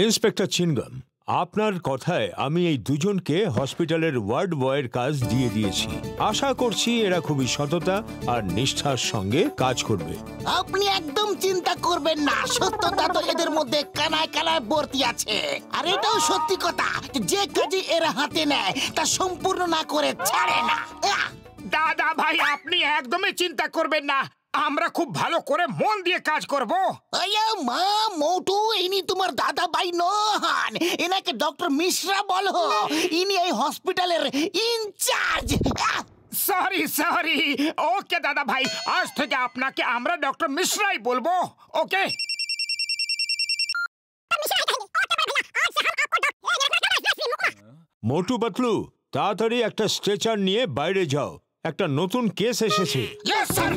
Inspector চিনগাম, আপনার কথায় আমি এই দুজনকে হসপিটালের ওয়ার্ড বয়ের কাজ দিয়ে দিয়েছি। আশা করছি এরা খুবই সততা আর নিষ্ঠার সঙ্গে কাজ করবে। আপনি একদম চিন্তা করবেন না, সত্যতা তো এদের মধ্যে কানায় কানায় ভর্তি আছে। আর এটাও সত্যি কথা, যে কাজে এরা হাতে নেয় তা সম্পূর্ণ না করে ছাড়ে না। দাদা ভাই, আপনি একদমই চিন্তা করবেন না, আমরা খুব ভালো করে মন দিয়ে কাজ করব। মা মোটু, ইনি তোমার দাদা ভাই নন, এনাকে ডক্টর মিশ্রা বলো। ইনি এই হসপিটালের ইনচার্জ। সরি ওকে দাদা ভাই, আজ থেকে আপনাকে আমরা ডক্টর মিশ্রাই বলবো। ওকে মোটু পাতলু, তাড়াতাড়ি একটা স্ট্রেচার নিয়ে বাইরে যাও, একটা নতুন কেস এসেছে। Yes sir.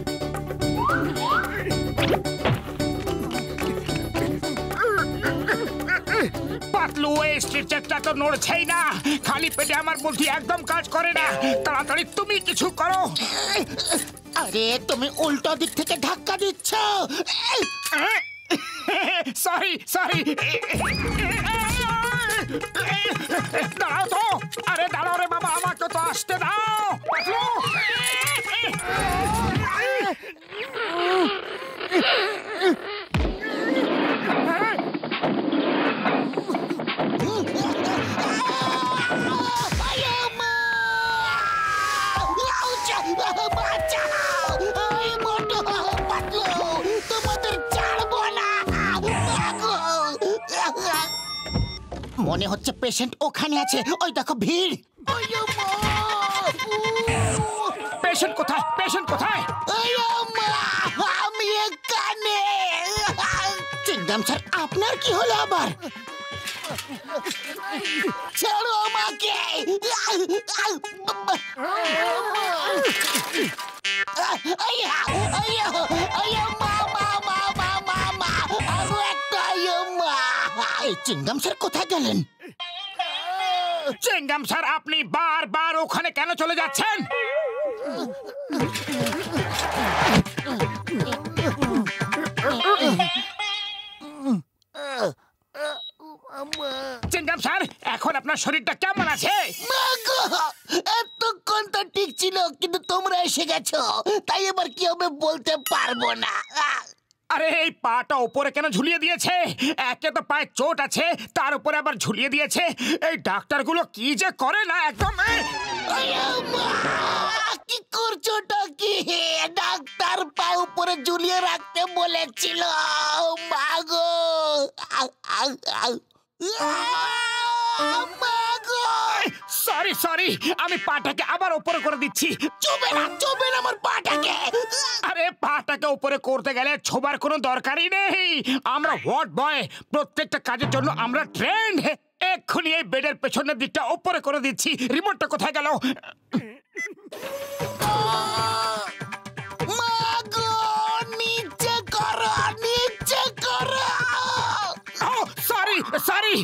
পাতলু, এই স্ট্রেচারটা তো নড়ছেই না, খালি পেটে আমার বুদ্ধি একদম কাজ করে না। তাড়াতাড়ি তুমি কিছু করো। আরে তুমি উল্টো দিক থেকে ধাক্কা দিচ্ছ। সরি দাঁড়াও তো, আরে দাঁড়াও রে বাবা, আমাকে তো আসতে দাও। পাতলু, মনে হচ্ছে পেশেন্ট ওখানে আছে, ওই দেখো ভিড়। পেশেন্ট কোথায়? আমি এখানে। চিংগাম স্যার, আপনার কি হলো আবার? ছাড়ো আমাকে। চিংগাম স্যার কোথায় গেলেন? চিংগাম স্যার, আপনি বারবার ওখানে কেন চলে যাচ্ছেন? চিংগাম স্যার, এখন আপনার শরীরটা কেমন আছে? এতক্ষণ তো ঠিক ছিল, কিন্তু তোমরা এসে গেছো, তাই এবার কি হবে বলতে পারবো না। আরে এই পাটা উপরে কেন ঝুলিয়ে দিয়েছে? একে তো পায়ে চোট আছে, তার উপরে আবার ঝুলিয়ে দিয়েছে। এই ডাক্তারগুলো কি যে করে না একদম। কি করছোটা কি? ডাক্তার পা উপরে ঝুলিয়ে রাখতে বলেছিল। মাগো সরি, আমি পাটাকে আবার উপরে করে দিচ্ছি। চুবে না আমার পাটাকে। আরে পাটাকে উপরে করতে গেলে ছোবার কোনো দরকারই নেই। আমরা ওয়ার্ড বয়, প্রত্যেকটা কাজের জন্য আমরা ট্রেন্ড। এক্ষুনি এই বেডের পেছনের দিকটা উপরে করে দিচ্ছি। রিমোটটা কোথায় গেল? মাগো, নিচে করো। সরি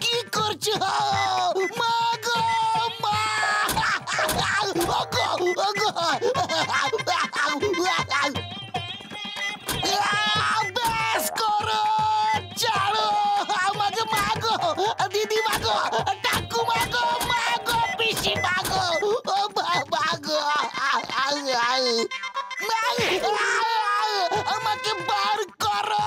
কি করছো? মাগো, বেশ করো, ছাড়ো আমাকে। মাগো, দিদি মাগো, ঠাকু মাগো, পিসি মাগো, মাগো, আমাকে বার করো।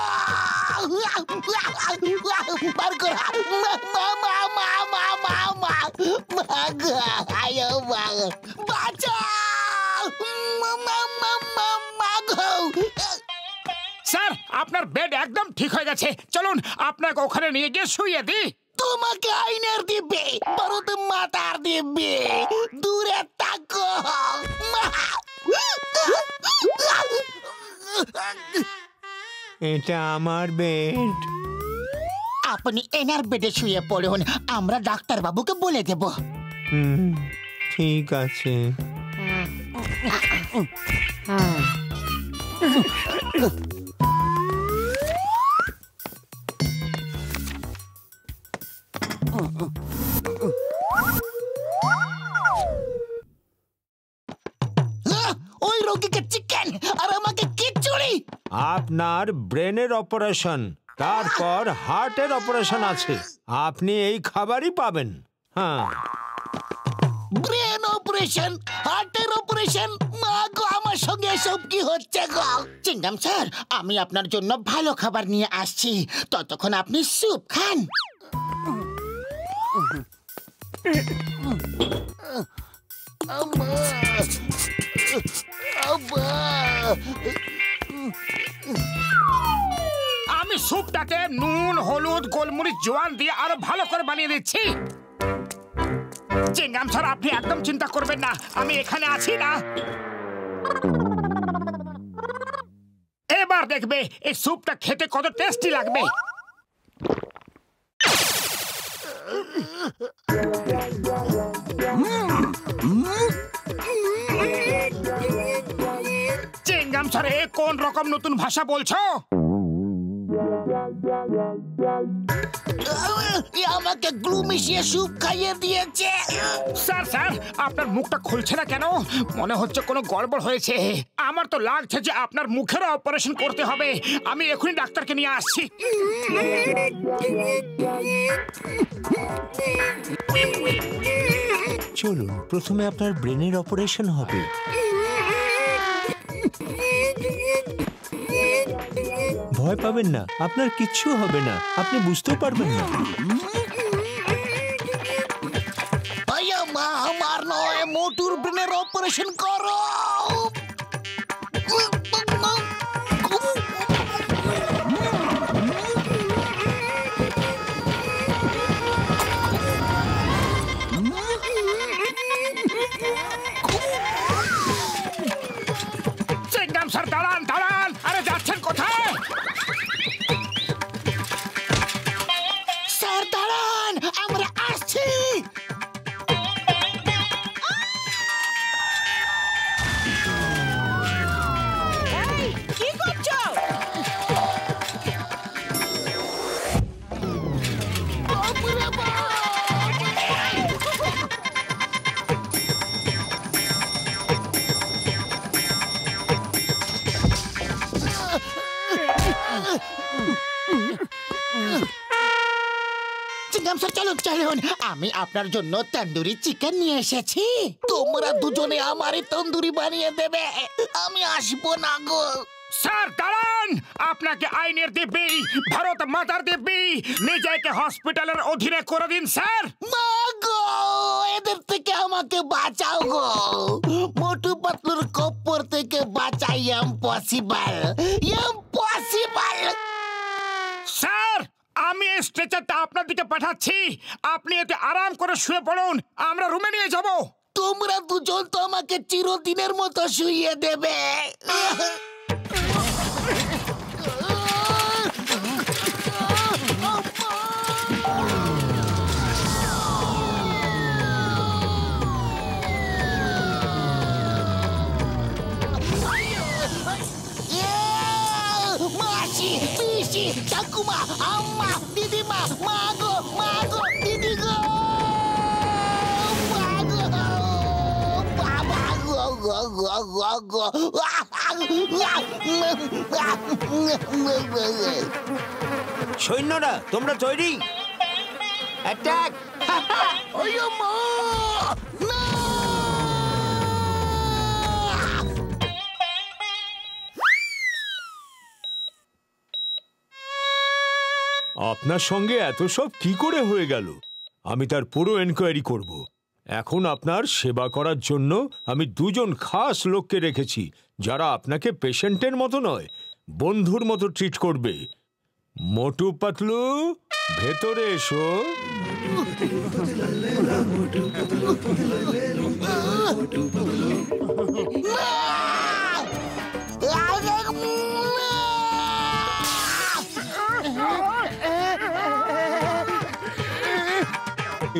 স্যার, আপনার বেড একদম ঠিক হয়ে গেছে, চলুন আপনাকে ওখানে নিয়ে গিয়ে শুইয়ে দিই। তোমাকে আইনের দিবে, বড় মাতার দিবে, দূরে থাকো। এটা আমার বেড। আপনি এনার বেডে শুয়ে পড়ুন, আমরা ডাক্তার বাবুকে বলে দেব। ঠিক আছে। ওই রোগীকে চিকেন আর আমাকে খিচুড়ি সরি। আপনার ব্রেনের অপারেশন, তারপর হার্টের অপারেশন আছে। আপনি এই খাবারই পাবেন। হ্যাঁ, ব্রেন অপারেশন, হার্টের অপারেশন। মা গো, আমার সঙ্গে এসব কি হচ্ছে গো? চিংগাম স্যার, আমি আপনার জন্য ভালো খাবার নিয়ে আসছি, ততক্ষণ আপনি স্যুপ খান। আমি স্যুপটাকে নুন, হলুদ, গোলমরিচ, জোয়ান দিয়ে আরো ভালো করে বানিয়ে দিচ্ছি। চিংগাম স্যার, আপনি একদম চিন্তা করবেন না, আমি এখানে আছি না। এবার দেখবে এই স্যুপটা খেতে কত টেস্টি লাগবে। চিংগাম স্যার, এ কোন রকম নতুন ভাষা বলছো? আমাকে গ্লু মিশিয়ে স্যুপ খাইয়ে দিয়েছে। স্যার স্যার, আপনার মুখটা খুলছে না কেন? মনে হচ্ছে কোনো গড়বড় হয়েছে। আমার তো লাগছে যে আপনার মুখেরও অপারেশন করতে হবে। আমি এখনই ডাক্তারকে নিয়ে আসছি। চলুন, প্রথমে আপনার ব্রেনের অপারেশন হবে। ভয় পাবেন না, আপনার কিচ্ছু হবে না, আপনি বুঝতেও পারবেন না। মা, আমার নয়, মোটুর ব্রেনের অপারেশন করো। চিংগাম স্যার, দাঁড়ান দাঁড়ান, আরে যাচ্ছেন কোথায়? স্যার দাঁড়ান, আমরা আসছি। কি করছো? চিংগাম স্যার, চলুন চলুন, আমি আপনার জন্য তন্দুরি চিকেন নিয়ে এসেছি। তোমরা দুজনে আমারই তন্দুরি বানিয়ে দেবে, আমি আসবো না গো। স্যার দাঁড়ান, আপনাকে আইনের দিব্যি, ভারত মাতার দিব্যি, নিজেকে হসপিটালের অধীনে করে দিন স্যার। মা গো, এদের থেকে আমাকে বাঁচাও গো। মোটু পাতলুর কপ্পর থেকে বাঁচাই ইম্পসিবল, ইম্পসিবল। স্যার, আমি এই স্ট্রেচারটা আপনার দিকে পাঠাচ্ছি, আপনি এতে আরাম করে শুয়ে পড়ুন, আমরা রুমে নিয়ে যাব। তোমরা দুজন তো আমাকে চিরদিনের মতো শুইয়ে দেবে। মাসি, পিসি, ঠাকুমা, আম্মা, দিদিমা, মা গো, দিদি গো, মা গো, বাবা গো। সৈন্যরা, তোমরা তৈরি? অ্যাটাক! ওইও মা, না! আপনার সঙ্গে এত সব কি করে হয়ে গেল? আমি তার পুরো এনকোয়ারি করব। এখন আপনার সেবা করার জন্য আমি দুজন খাস লোককে রেখেছি, যারা আপনাকে পেশেন্টের মতো নয়, বন্ধুর মতো ট্রিট করবে। মোটু পাতলু, ভেতরে এসো।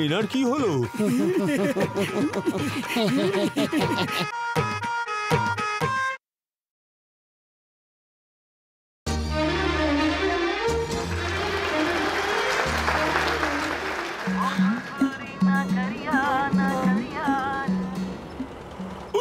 এনার কি হলো?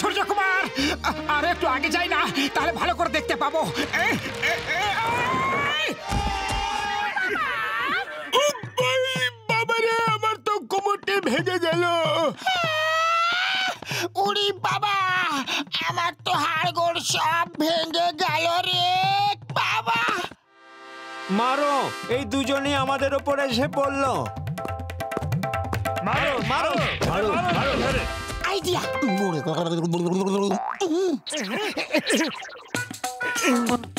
সূর্য কুমার, আর একটু আগে যাই না, তাহলে ভালো করে দেখতে পাবো। বাবারে, আমার তো কোমরটা ভেঙে গেল। উড়ি বাবা, আমার তো হাড়গোড় সব ভেঙে গেল রে বাবা। মারো, এই দুজনই আমাদের ওপর এসে পড়লো। মারো মারো মারো মারো। আইডিয়া।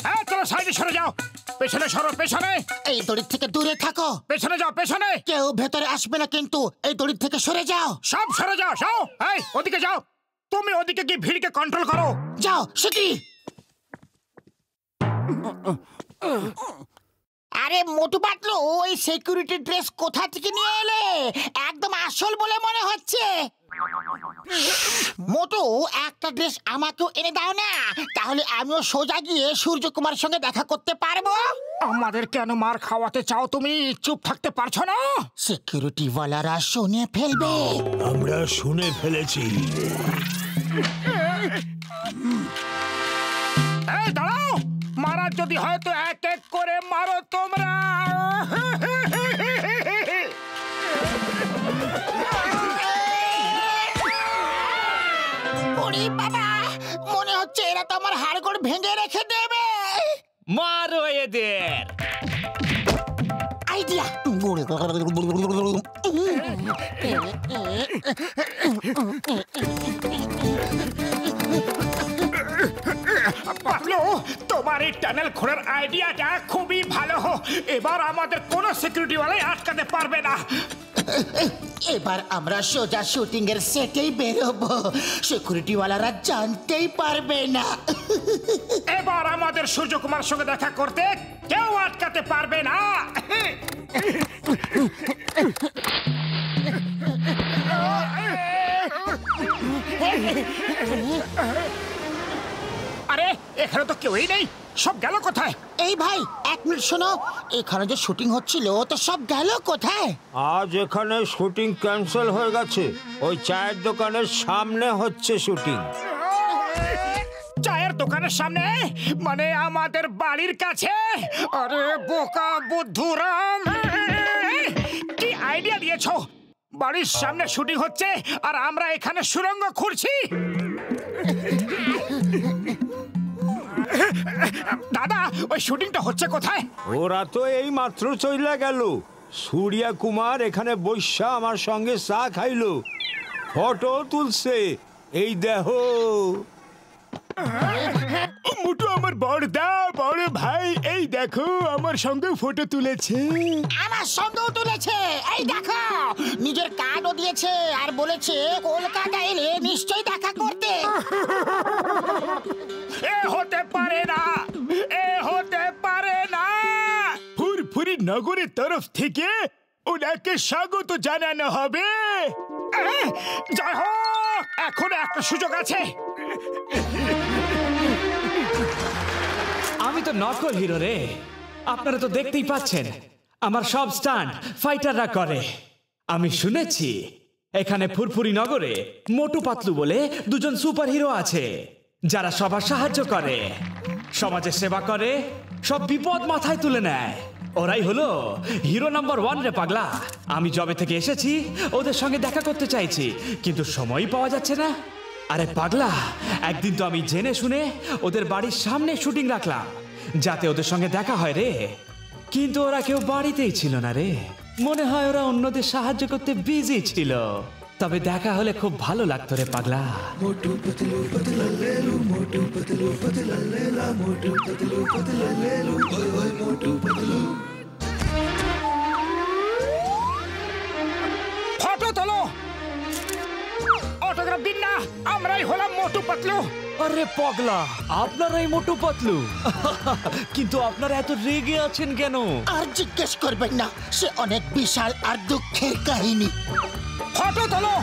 হ্যাঁ, চলো সাইডে সরে যাও। পেছনে সরো, পেছনে। এই দড়ির থেকে দূরে থাকো। পেছনে যাও, পেছনে। কেউ ভেতরে আসবে না কিন্তু, এই দড়ির থেকে সরে যাও। সব সরে যাও, যাও। এই, ওদিকে যাও। তুমি ওদিকে গিয়ে ভিড়কে কন্ট্রোল করো। যাও শিগগিরি। আরে মোটু পাতলু, ওই সিকিউরিটি ড্রেস কোথা থেকে নিয়ে এলে? একদম আসল বলে মনে হচ্ছে। মোটু, একটা ড্রেস আমাকেও এনে দাও না, তাহলে আমিও সোজা গিয়ে সূর্যকুমার সঙ্গে দেখা করতে পারবো। আমাদের কেন মার খাওয়াতে চাও তুমি? চুপ থাকতে পারছো না? সিকিউরিটি ওয়ালারা শুনে ফেলবে। আমরা শুনে ফেলেছি। এই দাঁড়াও, মারার যদি হয় তো এক এক করে মারো তোমরা। ওরে বাবা, মনে হচ্ছে এরা তো আমার হাড়গোড় ভেঙে রেখে দেবে। মারো এদের। আইডিয়া। পাতলু, তোমার এই টানেল খোঁড়ার আইডিয়াটা খুবই ভালো। এবার আমাদের কোনো সিকিউরিটি ওয়ালাই আটকাতে পারবে না। এবার আমরা সোজা শুটিং এর সেটেই বেরোবো, সিকিউরিটি ওয়ালারা জানতেই পারবে না। এবার আমাদের সূর্যকুমার সঙ্গে দেখা করতে কেউ আটকাতে পারবে না। আরে, এখানে তো কেউই নেই। সব গেল কোথায়? এই ভাই, এক মিনিট শোনো, এখানে যে শুটিং হচ্ছিল তো সব গেল কোথায়? আজ এখানে শুটিং ক্যান্সেল হয়ে গেছে। ওই চায়ের দোকানের সামনে হচ্ছে শুটিং। চায়ের দোকানের সামনে মানে আমাদের বাড়ির কাছে? আরে বোকা বুদ্ধুরাম, কি আইডিয়া দিয়েছো? বাড়ির সামনে শুটিং হচ্ছে আর আমরা এখানে সুড়ঙ্গ খুঁড়ছি। দাদা, ওই শুটিংটা হচ্ছে কোথায়? ওরা তো এই মাত্র চলে গেল। সূর্য কুমার এখানে বৈশা আমার সঙ্গে চা খাইলো, ফটো তুলছে। এই দেখো। মুটু আমার বড় ভাই, এই দেখো আমার সঙ্গে ফটো তুলেছে। আমার সঙ্গেও তুলেছে, এই দেখো। নিজের কার্ডও দিয়েছে আর বলেছে কলকাতা এলে নিশ্চয়ই দেখা করতে। এ হতে পারে না, এ হতে পারে না। ফুরফুরি নগরের তরফ থেকে ওনাকে স্বাগত জানানো হবে। যাই হোক, এখন একটা সুযোগ আছে। আমি তো নকল হিরো রে, আপনারা তো দেখতেই পাচ্ছেন। আমার সব স্টান্ট ফাইটাররা করে। আমি শুনেছি এখানে ফুরফুরি নগরে মোটু পাতলু বলে দুজন সুপার হিরো আছে, যারা সবার সাহায্য করে, সমাজের সেবা করে, সব বিপদ মাথায় তুলে নেয়। ওরাই হলো হিরো নাম্বার 1 রে পাগলা। আমি জবে থেকে এসেছি ওদের সঙ্গে দেখা করতে চাইছি, কিন্তু সময়ই পাওয়া যাচ্ছে না। আরে পাগলা, একদিন তো আমি জেনে শুনে ওদের বাড়ির সামনে শুটিং রাখলাম যাতে ওদের সঙ্গে দেখা হয় রে, কিন্তু ওরা কেউ বাড়িতেই ছিল না রে। মনে হয় ওরা অন্যদের সাহায্য করতে বিজি ছিল। তবে দেখা হলে খুব ভালো লাগতো রে পাগলা। ফটো তোলো, অটোগ্রাফ দিন না, আমরাই হলাম মোটু পাতলু। আরে পাগলা, আপনারাই মোটু পাতলু? কিন্তু আপনারা এত রেগে আছেন কেন? আর জিজ্ঞেস করবেন না, সে অনেক বিশাল আর দুঃখের কাহিনী। ফটো তোলো।